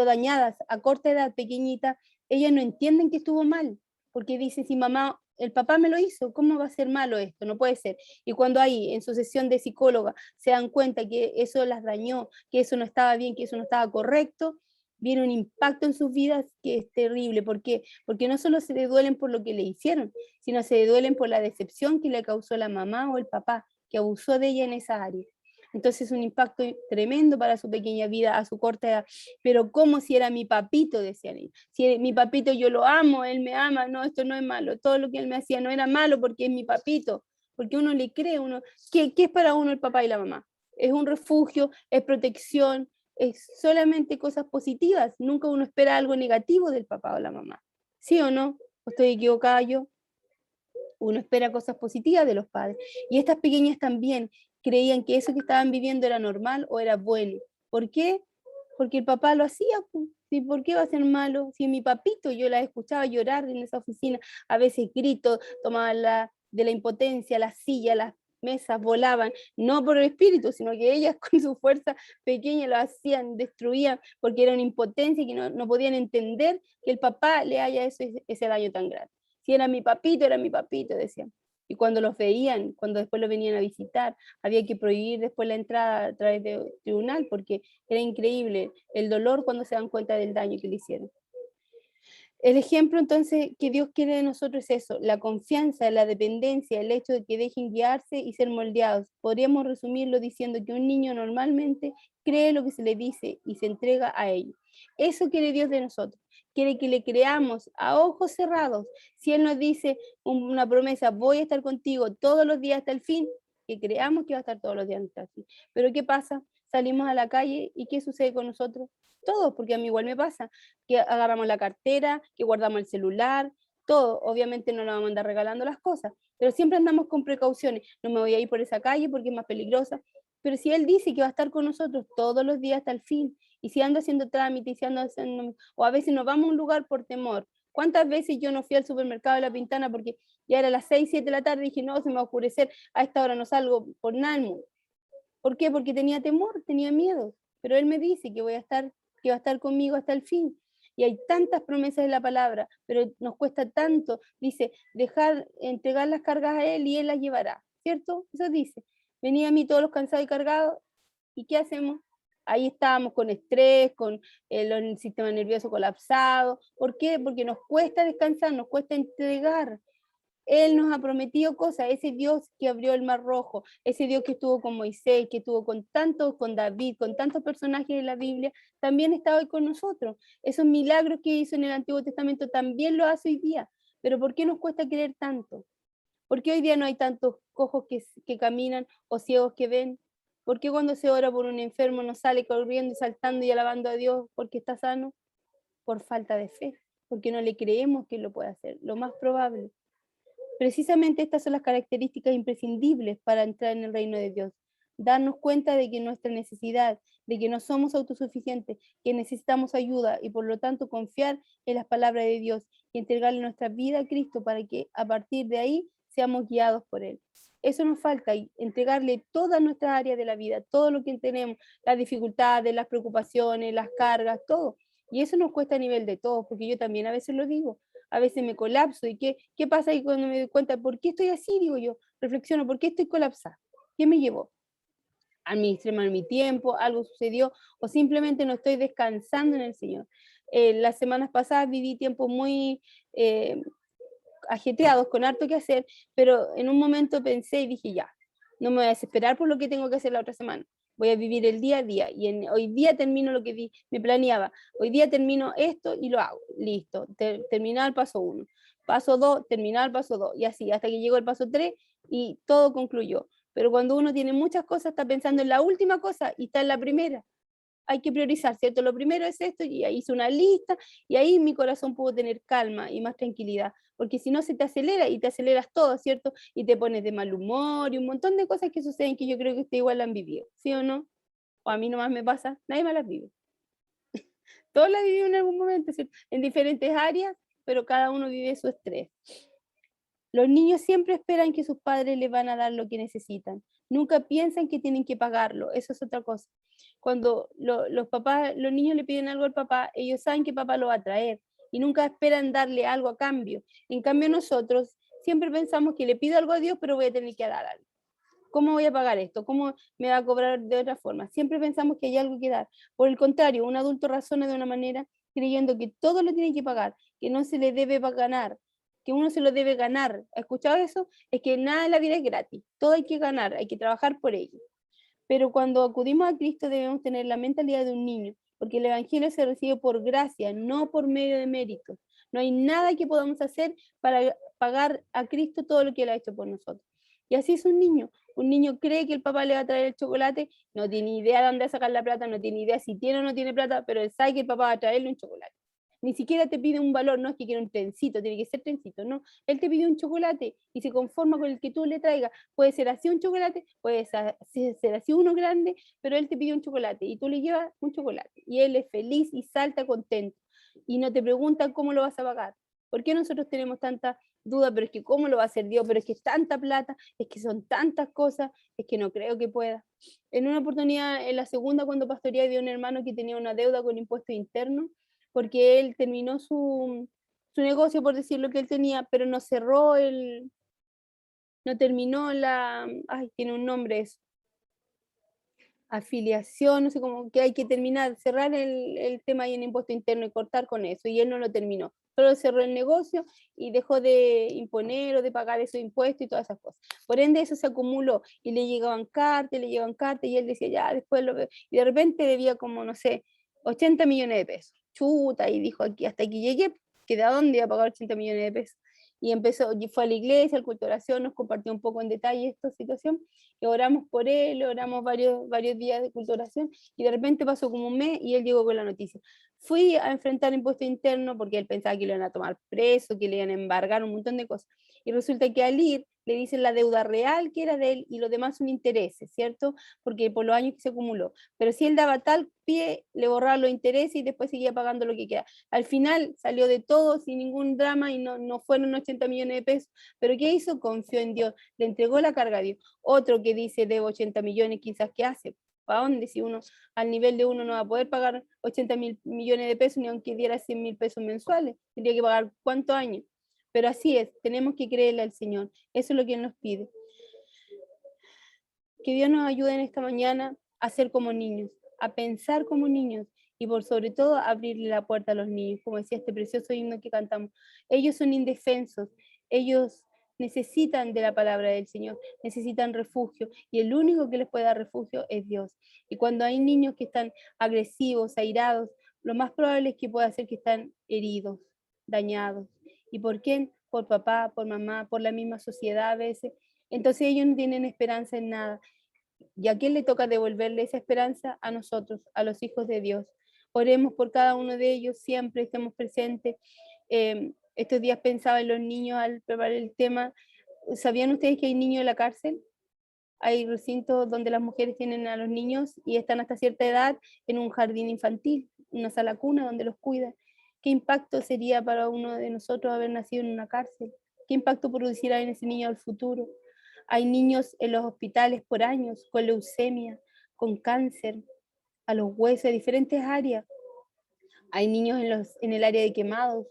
dañadas a corta edad, pequeñitas, ellas no entienden que estuvo mal, porque dicen, si mamá, el papá me lo hizo, ¿cómo va a ser malo esto? No puede ser. Y cuando ahí, en su sesión de psicóloga, se dan cuenta que eso las dañó, que eso no estaba bien, que eso no estaba correcto, viene un impacto en sus vidas que es terrible. ¿Por qué? Porque no solo se duelen por lo que le hicieron, sino se duelen por la decepción que le causó la mamá o el papá que abusó de ella en esa área. Entonces es un impacto tremendo para su pequeña vida a su corta edad. Pero ¿cómo si era mi papito? Decían ellos. Si mi papito yo lo amo, él me ama, no, esto no es malo. Todo lo que él me hacía no era malo porque es mi papito. Porque uno le cree, ¿qué es para uno el papá y la mamá? Es un refugio, es protección, es solamente cosas positivas, nunca uno espera algo negativo del papá o la mamá. ¿Sí o no? ¿O estoy equivocada yo? Uno espera cosas positivas de los padres. Y estas pequeñas también creían que eso que estaban viviendo era normal o era bueno. ¿Por qué? Porque el papá lo hacía. ¿Sí? ¿Por qué va a ser malo? Si mi papito yo la escuchaba llorar en esa oficina, a veces grito, tomaba de la impotencia, la silla, las mesas volaban, no por el espíritu, sino que ellas con su fuerza pequeña lo hacían, destruían, porque era una impotencia que no podían entender que el papá le haya ese daño tan grande. Si era mi papito, decían. Y cuando los veían, cuando después los venían a visitar, había que prohibir después la entrada a través de tribunal, porque era increíble el dolor cuando se dan cuenta del daño que le hicieron. El ejemplo entonces que Dios quiere de nosotros es eso, la confianza, la dependencia, el hecho de que dejen guiarse y ser moldeados. Podríamos resumirlo diciendo que un niño normalmente cree lo que se le dice y se entrega a ello. Eso quiere Dios de nosotros. Quiere que le creamos a ojos cerrados. Si Él nos dice una promesa, voy a estar contigo todos los días hasta el fin, que creamos que va a estar todos los días hasta el fin. Pero ¿qué pasa? Salimos a la calle y ¿qué sucede con nosotros? Todos, porque a mí igual me pasa que agarramos la cartera, que guardamos el celular, todo. Obviamente no nos vamos a andar regalando las cosas, pero siempre andamos con precauciones. No me voy a ir por esa calle porque es más peligrosa. Pero si Él dice que va a estar con nosotros todos los días hasta el fin, y si ando haciendo trámites, y si ando haciendo, o a veces nos vamos a un lugar por temor. ¿Cuántas veces yo no fui al supermercado de La Pintana porque ya era las 6, 7 de la tarde y dije, no, se me va a oscurecer, a esta hora no salgo por nada del mundo? ¿Por qué? Porque tenía temor, tenía miedo. Pero Él me dice que que va a estar conmigo hasta el fin. Y hay tantas promesas en la palabra, pero nos cuesta tanto. Dice, entregar las cargas a Él y Él las llevará. ¿Cierto? Eso dice. Venía a mí todos los cansados y cargados. ¿Y qué hacemos? Ahí estábamos con estrés, con el sistema nervioso colapsado. ¿Por qué? Porque nos cuesta descansar, nos cuesta entregar. Él nos ha prometido cosas, ese Dios que abrió el Mar Rojo, ese Dios que estuvo con Moisés, que estuvo con tantos, con David, con tantos personajes de la Biblia, también está hoy con nosotros. Esos milagros que hizo en el Antiguo Testamento también lo hace hoy día. Pero ¿por qué nos cuesta creer tanto? ¿Por qué hoy día no hay tantos cojos que caminan o ciegos que ven? ¿Por qué cuando se ora por un enfermo no sale corriendo y saltando y alabando a Dios porque está sano? Por falta de fe, porque no le creemos que lo pueda hacer, lo más probable. Precisamente estas son las características imprescindibles para entrar en el reino de Dios. Darnos cuenta de que nuestra necesidad, de que no somos autosuficientes, que necesitamos ayuda y por lo tanto confiar en las palabras de Dios y entregarle nuestra vida a Cristo para que a partir de ahí seamos guiados por Él. Eso nos falta, y entregarle todas nuestras áreas de la vida, todo lo que tenemos, las dificultades, las preocupaciones, las cargas, todo. Y eso nos cuesta a nivel de todos, porque yo también a veces lo digo, a veces me colapso. ¿Y qué pasa ahí cuando me doy cuenta? ¿Por qué estoy así? Digo yo, reflexiono, ¿por qué estoy colapsada? ¿Qué me llevó? Administré mal mi tiempo, algo sucedió, o simplemente no estoy descansando en el Señor. Las semanas pasadas viví tiempos muy ajetreados, con harto que hacer, pero en un momento pensé y dije, ya, no me voy a desesperar por lo que tengo que hacer la otra semana. Voy a vivir el día a día y hoy día termino lo que me planeaba. Hoy día termino esto y lo hago. Listo. Terminar el paso 1. Paso 2, terminar el paso 2. Y así, hasta que llegó el paso 3 y todo concluyó. Pero cuando uno tiene muchas cosas, está pensando en la última cosa y está en la primera. Hay que priorizar, ¿cierto? Lo primero es esto, y ahí hice una lista, y ahí mi corazón pudo tener calma y más tranquilidad, porque si no se te acelera y te aceleras todo, ¿cierto? Y te pones de mal humor y un montón de cosas que suceden que yo creo que usted igual la han vivido, ¿sí o no? O a mí nomás me pasa, nadie más las vive. Todos las vivido en algún momento, ¿cierto? En diferentes áreas, pero cada uno vive su estrés. Los niños siempre esperan que sus padres les van a dar lo que necesitan. Nunca piensan que tienen que pagarlo. Eso es otra cosa. Cuando los papás, los niños le piden algo al papá, ellos saben que papá lo va a traer y nunca esperan darle algo a cambio. En cambio nosotros siempre pensamos que le pido algo a Dios, pero voy a tener que dar algo. ¿Cómo voy a pagar esto? ¿Cómo me va a cobrar de otra forma? Siempre pensamos que hay algo que dar. Por el contrario, un adulto razona de una manera creyendo que todo lo tiene que pagar, que no se le debe ganar, que uno se lo debe ganar. ¿Has escuchado eso? Es que nada en la vida es gratis, todo hay que ganar, hay que trabajar por ello. Pero cuando acudimos a Cristo debemos tener la mentalidad de un niño, porque el Evangelio se recibe por gracia, no por medio de méritos. No hay nada que podamos hacer para pagar a Cristo todo lo que Él ha hecho por nosotros. Y así es un niño. Un niño cree que el papá le va a traer el chocolate, no tiene idea de dónde sacar la plata, no tiene idea si tiene o no tiene plata, pero él sabe que el papá va a traerle un chocolate. Ni siquiera te pide un valor, no es que quiera un trencito, tiene que ser trencito, no. Él te pide un chocolate y se conforma con el que tú le traigas. Puede ser así un chocolate, puede ser así uno grande, pero él te pide un chocolate y tú le llevas un chocolate. Y él es feliz y salta contento. Y no te pregunta cómo lo vas a pagar. ¿Por qué nosotros tenemos tanta duda? Pero es que cómo lo va a hacer Dios, pero es que es tanta plata, es que son tantas cosas, es que no creo que pueda. En una oportunidad, en la segunda, cuando pastoreé, había un hermano que tenía una deuda con impuestos internos, porque él terminó su negocio, por decir lo que él tenía, pero no cerró no terminó ay, tiene un nombre eso, afiliación, no sé cómo, que hay que terminar, cerrar el tema ahí en impuesto interno y cortar con eso, y él no lo terminó. Solo cerró el negocio y dejó de imponer o de pagar esos impuestos y todas esas cosas. Por ende, eso se acumuló y le llegaban cartas y él decía, ya, después lo veo. Y de repente debía como, no sé, 80 millones de pesos. Chuta, y dijo, aquí, hasta aquí llegué, que de dónde iba a pagar 80 millones de pesos. Y empezó, y fue a la iglesia, al culto de oración, nos compartió un poco en detalle esta situación, y oramos por él, oramos varios días de culto de oración, y de repente pasó como un mes y él llegó con la noticia. Fui a enfrentar impuesto interno porque él pensaba que le iban a tomar preso, que le iban a embargar un montón de cosas. Y resulta que al ir le dicen la deuda real que era de él y lo demás son intereses, ¿cierto? Porque por los años que se acumuló. Pero si él daba tal pie, le borraban los intereses y después seguía pagando lo que queda. Al final salió de todo sin ningún drama y no fueron 80 millones de pesos. Pero ¿qué hizo? Confió en Dios, le entregó la carga a Dios. Otro que dice debo 80 millones, quizás, ¿qué hace? ¿Para dónde? Si uno al nivel de uno no va a poder pagar 80.000 millones de pesos ni aunque diera 100.000 pesos mensuales, tendría que pagar ¿cuántos años? Pero así es, tenemos que creerle al Señor, eso es lo que Él nos pide. Que Dios nos ayude en esta mañana a ser como niños, a pensar como niños y por sobre todo a abrirle la puerta a los niños, como decía este precioso himno que cantamos. Ellos son indefensos, ellos necesitan de la palabra del Señor, necesitan refugio y el único que les puede dar refugio es Dios. Y cuando hay niños que están agresivos, airados, lo más probable es que pueda ser que están heridos, dañados. ¿Y por quién? Por papá, por mamá, por la misma sociedad a veces. Entonces ellos no tienen esperanza en nada. ¿Y a quién le toca devolverle esa esperanza? A nosotros, a los hijos de Dios. Oremos por cada uno de ellos, siempre estemos presentes. Estos días pensaba en los niños al preparar el tema. ¿Sabían ustedes que hay niños en la cárcel? Hay recintos donde las mujeres tienen a los niños y están hasta cierta edad en un jardín infantil, una sala cuna donde los cuidan. ¿Qué impacto sería para uno de nosotros haber nacido en una cárcel? ¿Qué impacto producirá en ese niño al futuro? Hay niños en los hospitales por años con leucemia, con cáncer, a los huesos de diferentes áreas. Hay niños en el área de quemados.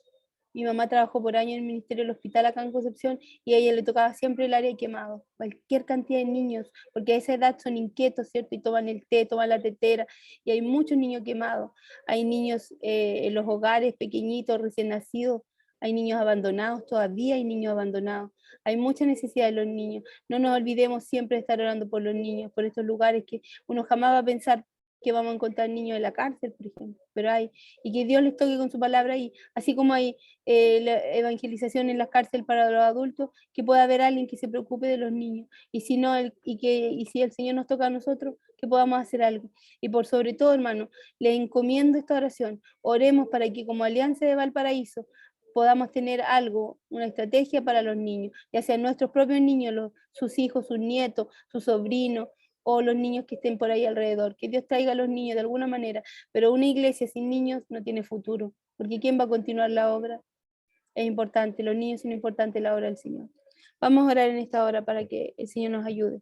Mi mamá trabajó por años en el Ministerio del Hospital acá en Concepción y a ella le tocaba siempre el área de quemados. Cualquier cantidad de niños, porque a esa edad son inquietos, ¿cierto? Y toman el té, toman la tetera y hay muchos niños quemados. Hay niños en los hogares pequeñitos, recién nacidos. Hay niños abandonados, todavía hay niños abandonados. Hay mucha necesidad de los niños. No nos olvidemos siempre de estar orando por los niños, por estos lugares que uno jamás va a pensar que vamos a encontrar niños en la cárcel, por ejemplo, pero hay, y que Dios les toque con su palabra, y así como hay la evangelización en las cárceles para los adultos, que pueda haber alguien que se preocupe de los niños, y si no, y si el Señor nos toca a nosotros, que podamos hacer algo. Y por sobre todo, hermano, le encomiendo esta oración, oremos para que como Alianza de Valparaíso podamos tener algo, una estrategia para los niños, ya sean nuestros propios niños, sus hijos, sus nietos, sus sobrinos, o los niños que estén por ahí alrededor. Que Dios traiga a los niños de alguna manera, pero una iglesia sin niños no tiene futuro, porque ¿quién va a continuar la obra? Es importante, los niños son importantes la obra del Señor. Vamos a orar en esta hora para que el Señor nos ayude.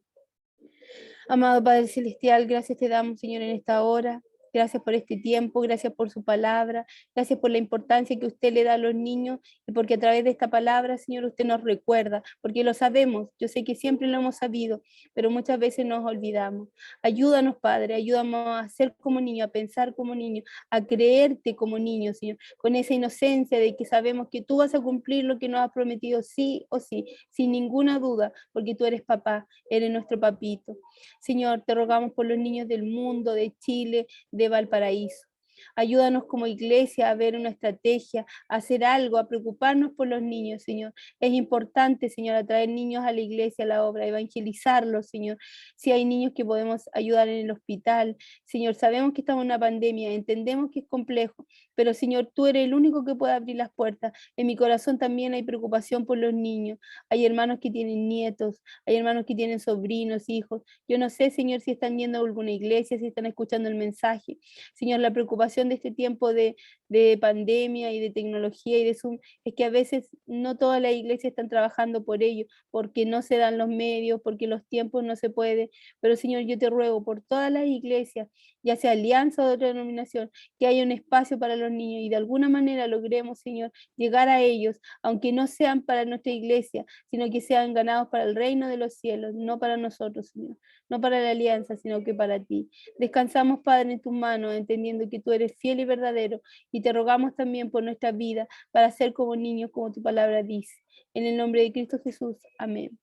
Amado Padre Celestial, gracias te damos, Señor, en esta hora. Gracias por este tiempo, gracias por su palabra, gracias por la importancia que usted le da a los niños y porque a través de esta palabra, Señor, usted nos recuerda, porque lo sabemos, yo sé que siempre lo hemos sabido, pero muchas veces nos olvidamos. Ayúdanos, Padre, ayúdanos a ser como niños, a pensar como niños, a creerte como niños, Señor, con esa inocencia de que sabemos que tú vas a cumplir lo que nos has prometido sí o sí, sin ninguna duda, porque tú eres papá, eres nuestro papito. Señor, te rogamos por los niños del mundo, de Chile, de Valparaíso. Ayúdanos como iglesia a ver una estrategia, a hacer algo, a preocuparnos por los niños, Señor. Es importante, Señor, atraer niños a la iglesia, a la obra, evangelizarlos, Señor. Si hay niños que podemos ayudar en el hospital, Señor, sabemos que estamos en una pandemia, entendemos que es complejo, pero Señor, tú eres el único que puede abrir las puertas. En mi corazón también hay preocupación por los niños. Hay hermanos que tienen nietos, hay hermanos que tienen sobrinos, hijos. Yo no sé, Señor, si están yendo a alguna iglesia, si están escuchando el mensaje. Señor, la preocupación de este tiempo de pandemia y de tecnología y de Zoom es que a veces no todas las iglesias están trabajando por ello, porque no se dan los medios, porque los tiempos no se puede. Pero Señor, yo te ruego por todas las iglesias, ya sea alianza o de otra denominación, que haya un espacio para los niños y de alguna manera logremos, Señor, llegar a ellos, aunque no sean para nuestra iglesia, sino que sean ganados para el reino de los cielos, no para nosotros, Señor, no para la alianza, sino que para ti. Descansamos, Padre, en tus manos, entendiendo que tú eres fiel y verdadero, y te rogamos también por nuestra vida, para ser como niños, como tu palabra dice. En el nombre de Cristo Jesús. Amén.